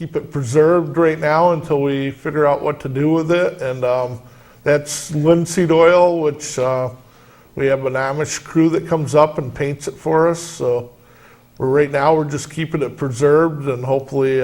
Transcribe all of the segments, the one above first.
keep it preserved right now until we figure out what to do with it. And that's linseed oil, which we have an Amish crew that comes up and paints it for us. So right now we're just keeping it preserved, and hopefully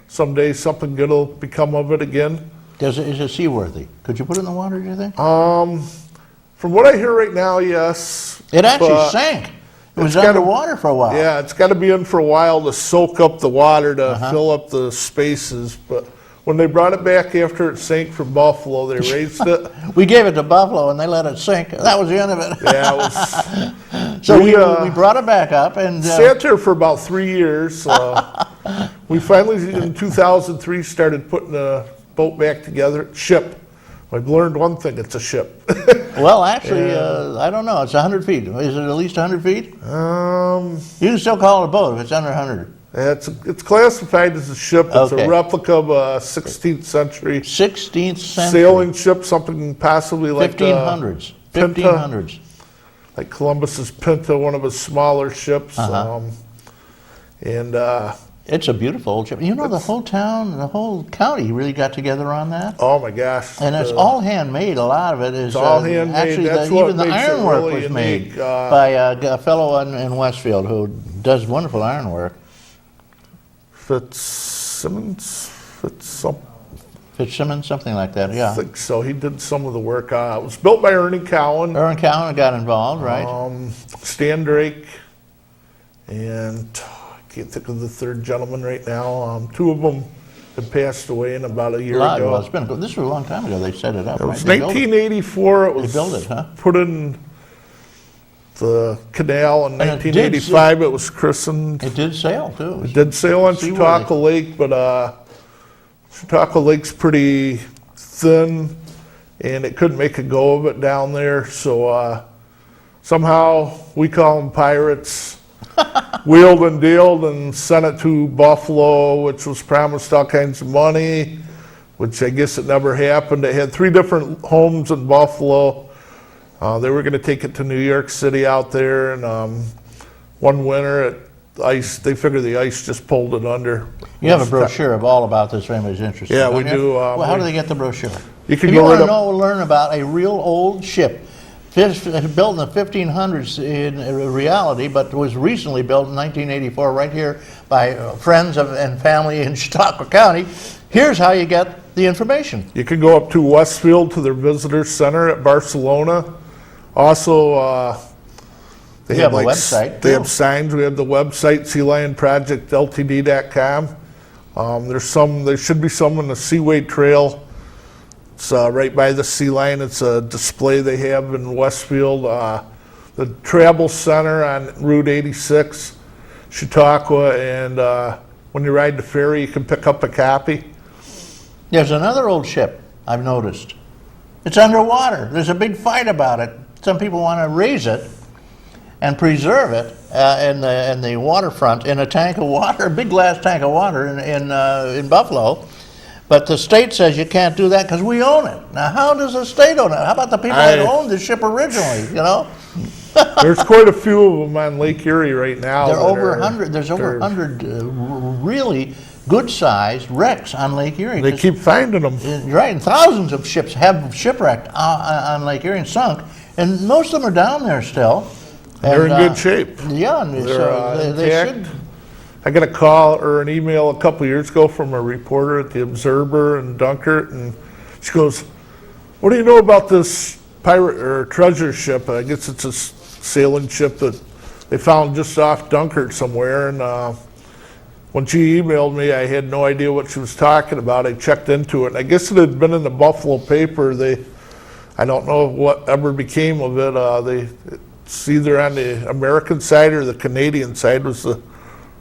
someday something good will become of it again. Is it seaworthy? Could you put it in the water, do you think? From what I hear right now, yes. It actually sank. It was underwater for a while. Yeah, it's got to be in for a while to soak up the water to fill up the spaces. But when they brought it back after it sank from Buffalo, they raised it. We gave it to Buffalo and they let it sink. That was the end of it. Yeah, it was. So we brought it back up and sat there for about 3 years. We finally, in 2003, started putting the boat back together. Ship. I've learned one thing, it's a ship. Well, actually, I don't know. It's 100 feet. Is it at least 100 feet? You can still call it a boat if it's under 100. It's classified as a ship. It's a replica of a 16th century. 16th century. Sailing ship, something possibly like 1500s. Pinta, 1500s. like Columbus's Pinta, one of his smaller ships. It's a beautiful old ship. You know, the whole town, the whole county really got together on that. Oh my gosh! And it's all handmade. A lot of it is. It's all handmade. Actually, That's even what the makes it ironwork really was unique. made by a fellow in Westfield who does wonderful ironwork. Fitzsimmons, Fitzsimmons, something like that. Yeah. I think so. He did some of the work. It was built by Ernie Cowan. Ernie Cowan got involved, right? Stan Drake, and I can't think of the third gentleman right now. Two of them had passed away in about a year ago. Well, this was a long time ago. They set it up. It was right? 1984. It was they built it, huh? Put in the canal in 1985. It was christened. It did sail too. It did sail on Chautauqua Lake, but Chautauqua Lake's pretty thin, and it couldn't make a go of it down there. So somehow we call them pirates. Wheeled and dealed and sent it to Buffalo, which was promised all kinds of money, which I guess it never happened. They had 3 different homes in Buffalo. They were going to take it to New York City out there, and one winter, they figured the ice just pulled it under. You have a brochure of all about this if anybody's interested. Yeah, we do. Well, how do they get the brochure? You can if you want to learn about a real old ship, built in the 1500s in reality, but was recently built in 1984 right here by friends and family in Chautauqua County. Here's how you get the information. You can go up to Westfield to their visitor center at Barcelona. Also, they have a website. They have signs. We have the website, sealionprojectltd.com. There should be some in the Seaway Trail. It's right by the sea line. It's a display they have in Westfield. The Travel Center on Route 86, Chautauqua, and when you ride the ferry, you can pick up a copy. There's another old ship I've noticed. It's underwater. There's a big fight about it. Some people want to raise it and preserve it in the waterfront in a tank of water, a big glass tank of water in Buffalo. But the state says you can't do that because we own it. Now, how does the state own it? How about the people that owned the ship originally, you know? There's quite a few of them on Lake Erie right now. There's over 100 really good-sized wrecks on Lake Erie. They keep finding them. Right, and thousands of ships have shipwrecked on Lake Erie and sunk, and most of them are down there still. They're in good shape. Yeah, they should. I got a call or an email a couple years ago from a reporter at the Observer in Dunkirk, and she goes, "What do you know about this pirate or treasure ship?" I guess it's a sailing ship that they found just off Dunkirk somewhere. And when she emailed me, I had no idea what she was talking about. I checked into it, and I guess it had been in the Buffalo paper. I don't know what ever became of it. It's either on the American side or the Canadian side was the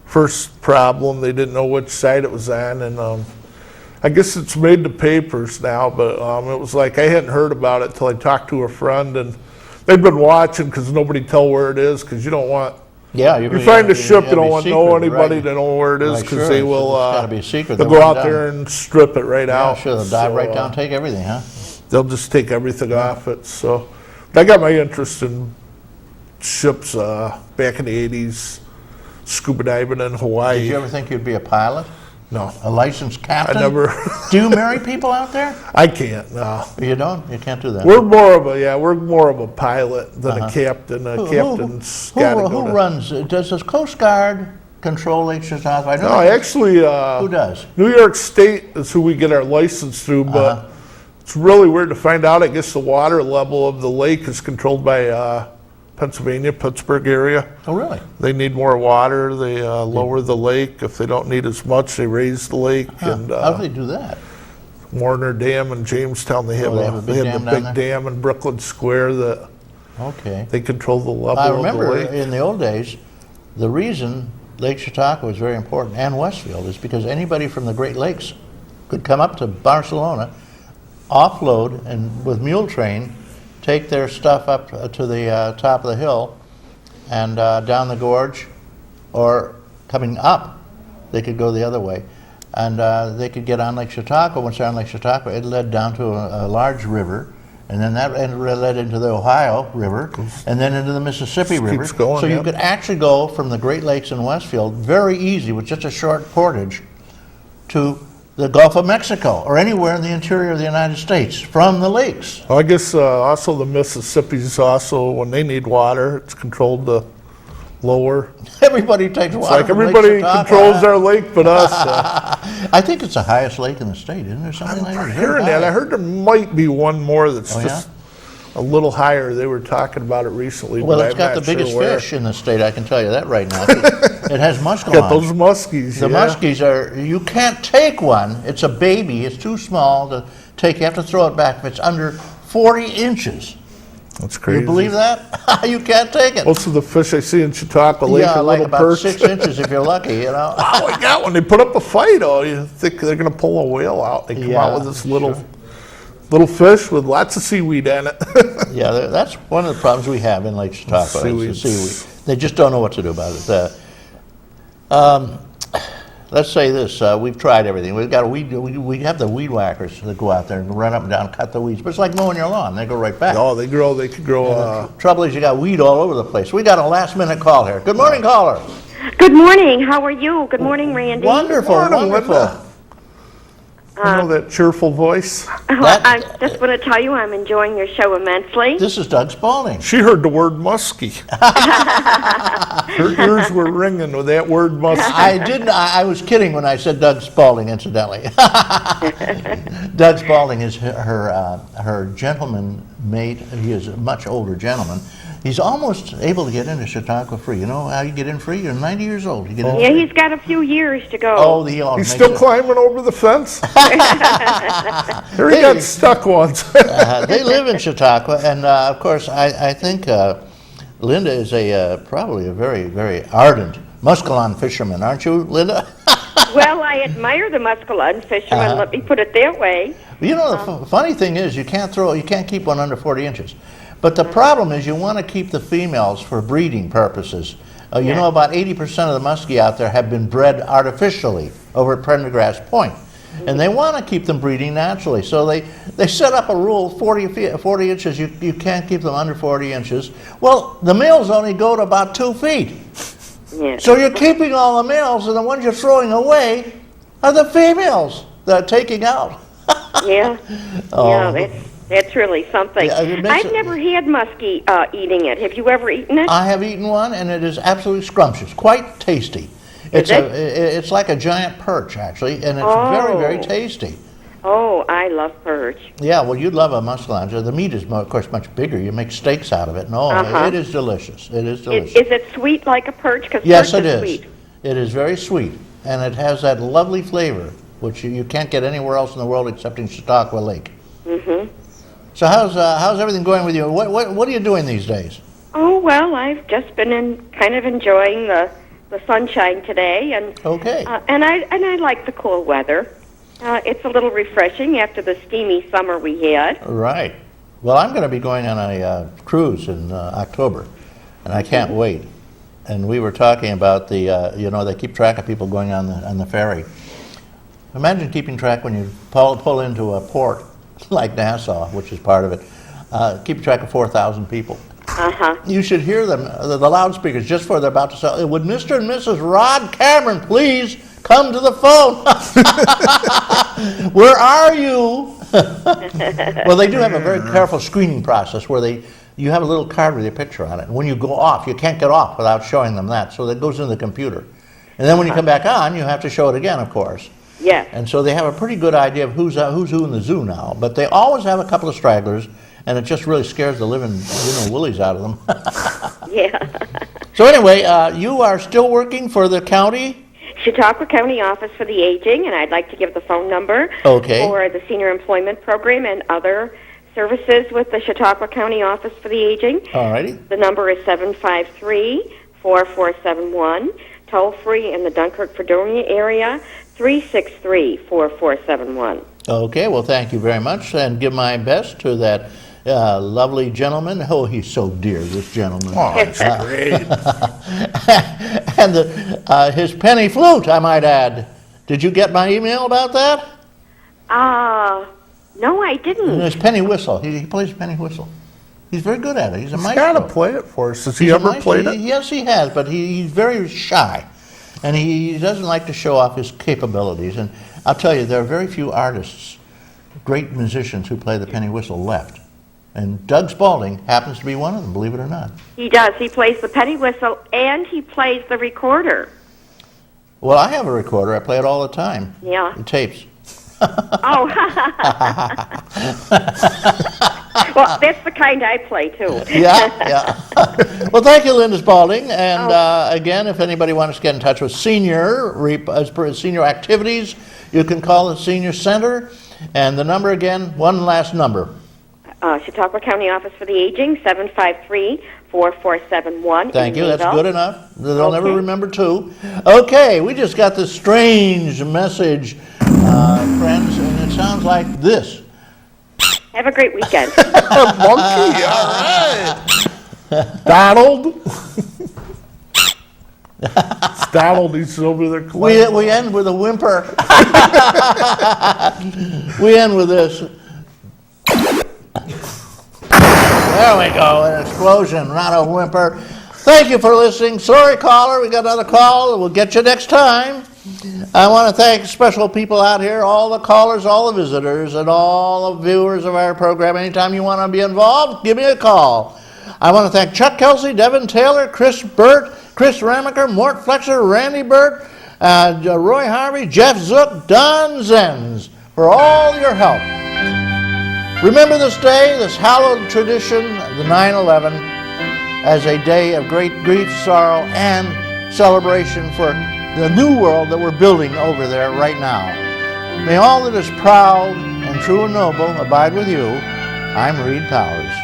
first problem. They didn't know which side it was on, and I guess it's made the papers now, but it was like I hadn't heard about it till I talked to a friend, and they'd been watching because nobody tell where it is, because you don't want. Yeah, you find a ship, you don't want anybody to know where it is, because they will. It's gotta be a secret. They'll go out there and strip it right out. Sure, they'll dive right down, take everything, huh? They'll just take everything off it. So that got my interest in ships back in the 80s. Scuba diving in Hawaii. Did you ever think you'd be a pilot? A licensed I captain? never, Do you marry people out there? I can't, no. You don't? You can't do that. We're more of a pilot than a captain. A captain's gotta go Who to. runs, does the Coast Guard control Lake Chautauqua? I know. No, actually, Who does? New York State is who we get our license through, but it's really weird to find out. I guess the water level of the lake is controlled by Pennsylvania, Pittsburgh area. Oh, really? They need more water. They lower the lake. If they don't need as much, they raise the lake. And How do they do that? Warner Dam in Jamestown, they have, they have a big the dam down big there? dam in Brooklyn Square that Okay. they control the level I of the remember lake. in the old days, the reason Lake Chautauqua was very important, and Westfield, is because anybody from the Great Lakes could come up to Barcelona, offload, and with mule train, take their stuff up to the top of the hill and down the gorge, or coming up, they could go the other way. And they could get on Lake Chautauqua. Once they're on Lake Chautauqua, it led down to a large river, and then that led into the Ohio River, and then into the Mississippi River. keeps going, so you yep. could actually go from the Great Lakes in Westfield very easy with just a short portage to the Gulf of Mexico or anywhere in the interior of the United States from the lakes. Well, I guess also the Mississippi's also, when they need water, it's controlled to lower. Everybody takes It's water like from Lake everybody Chautauqua. controls our lake but us. I think it's the highest lake in the state, isn't there? Something like that. I'm hearing that. I heard there might be one more that's Oh, yeah? just a little higher. They were talking about it recently. Well, but it's I'm got the not sure biggest where. fish in the state, I can tell you that right now. It has muskellunge. Got those muskies. The yeah. muskies are, you can't take one. It's a baby. It's too small to take. You have to throw it back if it's under 40 inches. That's crazy. You believe that? You can't take it. Most of the fish I see in Chautauqua Lake Yeah, are like little about perch. 6 inches if you're lucky, you know. Oh my God, when they put up a fight, oh, you think they're going to pull a whale out. They come Yeah, out with this little fish with lots of seaweed in it. Yeah, that's one of the problems we have in Lake Chautauqua. Is the Seaweeds. seaweed. They just don't know what to do about it. Let's say this: we've tried everything. We've got a weed. We have the weed whackers that go out there and run up and down, cut the weeds. But it's like mowing your lawn; they go right back. Oh, they could grow. Trouble is, you got weed all over the place. We got a last-minute call here. Good morning, caller. Good morning. How are you? Good morning, Randy. Wonderful, Morning, wonderful. Linda. You know that cheerful voice? Well, I just want to tell you I'm enjoying your show immensely. This is Doug Spalding. She heard the word muskie. Her ears were ringing with that word muskie. I didn't. I was kidding when I said Doug Spalding, incidentally. Doug Spalding is her gentleman mate. He is a much older gentleman. He's almost able to get into Chautauqua free. You know how you get in free? You're 90 years old. You get in Yeah, free. he's got a few years to go. Oh, He's still climbing over the fence? There he got stuck once. They live in Chautauqua, and of course, I think Linda is probably a very, very ardent muskellunge fisherman, aren't you, Linda? Well, I admire the muskellunge fishermen, let me put it that way. You know, the funny thing is, you can't keep one under 40 inches. But the problem is, you want to keep the females for breeding purposes. You know, about 80% of the muskie out there have been bred artificially over at Prendergast Point. And they want to keep them breeding naturally. So they set up a rule, 40 inches, you can't keep them under 40 inches. Well, the males only go to about 2 feet. Yeah. So you're keeping all the males, and the ones you're throwing away are the females that are taking out. Yeah. Oh. Yeah, that's really something. Yeah, it makes I've it- never had muskie eating it. Have you ever eaten it? I have eaten one, and it is absolutely scrumptious, quite tasty. It's like a giant perch, actually, and it's very, very tasty. Oh, I love perch. Yeah, well, you'd love a muskellunge. The meat is, of course, much bigger. You make steaks out of it. No, it is delicious. It is delicious. Is it sweet like a perch? 'Cause Yes, perch it is. Sweet. It is very sweet, and it has that lovely flavor, which you can't get anywhere else in the world except in Chautauqua Lake. Mm-hmm. So how's everything going with you? What are you doing these days? Oh, well, I've just been kind of enjoying the sunshine today, and Okay. and I like the cool weather. It's a little refreshing after the steamy summer we had. Right. Well, I'm going to be going on a cruise in October, and I can't wait. And we were talking about they keep track of people going on the ferry. Imagine keeping track when you pull into a port like Nassau, which is part of it. Keep track of 4,000 people. Uh-huh. You should hear them, the loudspeakers, just before they're about to sell. Would Mr. and Mrs. Rod Cameron please come to the phone. Where are you? Well, they do have a very careful screening process where you have a little card with your picture on it. And when you go off, you can't get off without showing them that. So that goes in the computer. And then when you come back on, you have to show it again, of course. Yes. And so they have a pretty good idea of who's who in the zoo now. But they always have a couple of stragglers, and it just really scares the living willies out of them. Yeah. So anyway, you are still working for the county? Chautauqua County Office for the Aging, and I'd like to give the phone number Okay. for the Senior Employment Program and other services with the Chautauqua County Office for the Aging. All righty. The number is 753-4471. Toll free in the Dunkirk-Fredonia area, 363-4471. Okay, well, thank you very much, and give my best to that lovely gentleman. Oh, he's so dear, this gentleman. Oh, it's great. And his penny flute, I might add. Did you get my email about that? No, I didn't. His penny whistle. He plays penny whistle. He's very good at it. He's a He's maestro. got to play it for us. Has he He's a ever maestro. played it? Yes, he has, but he's very shy. And he doesn't like to show off his capabilities. And I'll tell you, there are very few artists, great musicians who play the penny whistle left. And Doug Spaulding happens to be one of them, believe it or not. He does. He plays the penny whistle, and he plays the recorder. Well, I have a recorder. I play it all the time. Yeah. The tapes. Oh. Well, that's the kind I play, too. Yeah. Well, thank you, Linda Spaulding. And again, if anybody wants to get in touch with senior activities, you can call the Senior Center. And the number again, one last number. Chautauqua County Office for the Aging, 753-4471. Thank you. That's good enough. They'll never Okay. remember two. Okay, we just got this strange message, friends, and it sounds like this. Have a great weekend. Monkey, all right. Donald. It's Donald, he's over there. We end with a whimper. We end with this. There we go, an explosion, not a whimper. Thank you for listening. Sorry, caller, we got another call. We'll get you next time. I want to thank special people out here, all the callers, all the visitors, and all the viewers of our program. Anytime you want to be involved, give me a call. I want to thank Chuck Kelsey, Devin Taylor, Chris Burt, Chris Ramaker, Mort Flexer, Randy Burt, Roy Harvey, Jeff Zook, Don Zenz, for all your help. Remember this day, this hallowed tradition, the 9/11, as a day of great grief, sorrow, and celebration for the new world that we're building over there right now. May all that is proud and true and noble abide with you. I'm Reed Powers.